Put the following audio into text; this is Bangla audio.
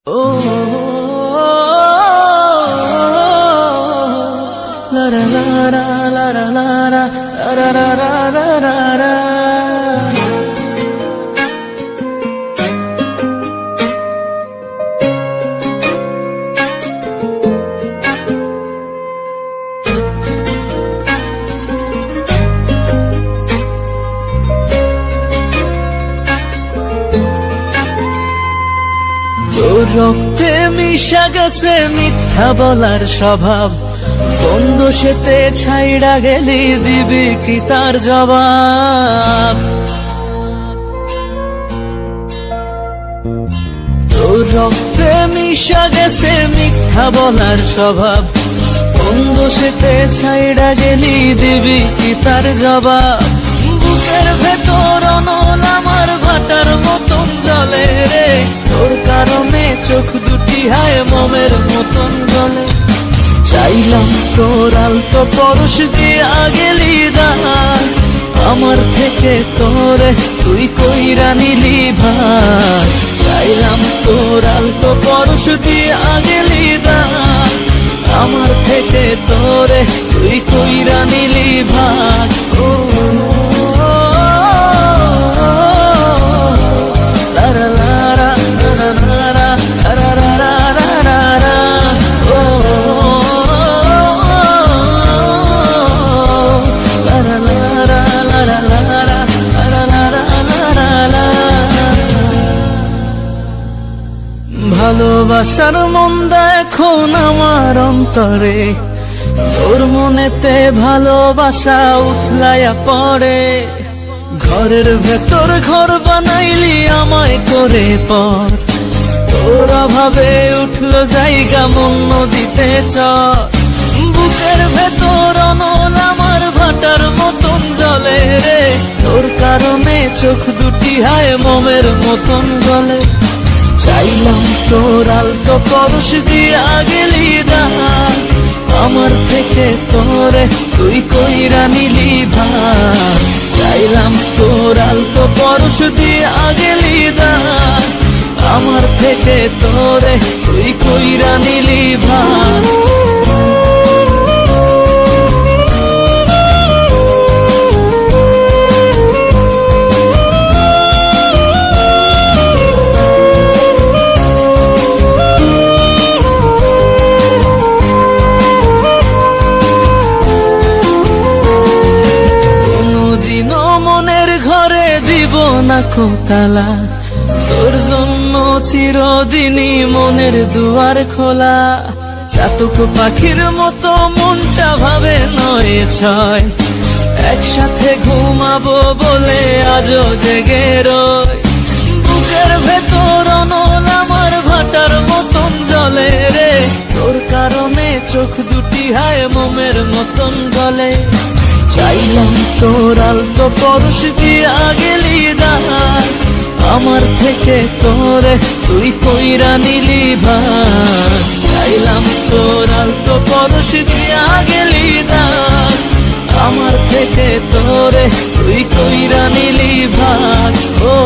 La la la la la la la la la la la la la. তোর রক্তে মিশা গেছে মিথ্যা বলার স্বভাব, কোন দোষেতে ছাইড়া গেলি দিবি কি তার জবাব? তোর রক্তে মিশা গেছে মিথ্যা বলার স্বভাব, কোন দোষেতে ছাইড়া গেলি দিবি কি তার জবাব? বুকের ভেতর অনল আমার ভাটার মতন জ্বলে রে, তোর কারণে চোখ দুটি হায় মোমের মতন গলে। চাইলাম তোর আলতো পরশ দিয়া গেলি দান, আমার থেকে তোরে তুই কইরা নিলি ভার। চাইলাম তোর আলতো পরশ দিয়া গেলি দান, আমার থেকে তোরে তুই কইরা নিলি ভার। ও ভালোবাসার মন্দা এখন আমার অন্তরে, তোর মনেতে ভালোবাসা উথলাইয়া পড়ে। ঘরের ভেতর ঘর বানাইলি আমায় করে পর, তোর অভাবে উঠলো জায়গা মন নদীতে চর। বুকের ভেতর অনল আমার ভাটার মতন জ্বলে রে, তোর কারণে চোখ দুটি হায় মোমের মতন গলে। চাইলাম তোর আলতো পরশ দিয়া গেলি দান, আমার থেকে তোরে তুই কইরা নিলি ভার। চাইলাম তোর আলতো পরশ দিয়া গেলি দান, আমার থেকে তোরে তুই কইরা নিলি ভার। না কোতালা তোর জন্য চিরদিনই মনের দুয়ার খোলা। চাতক পাখির মতো মনটা ভাবে নয় ছয়, একসাথে ঘুমাবো বলে আজও জেগে রয়। বুকের ভেতর অনল আমার ভাটার মতন জ্বলে রে, তোর কারণে চোখ দুটি হায় মোমের মতন গলে। চাইলাম তোর আলতো পরশ দিয়া গেলি দান, আমার থেকে তোরে তুই কইরা নিলি ভার। চাইলাম তোর আলতো পরশ দিয়া গেলি দান, আমার থেকে তোরে তুই কইরা নিলি ভার। ও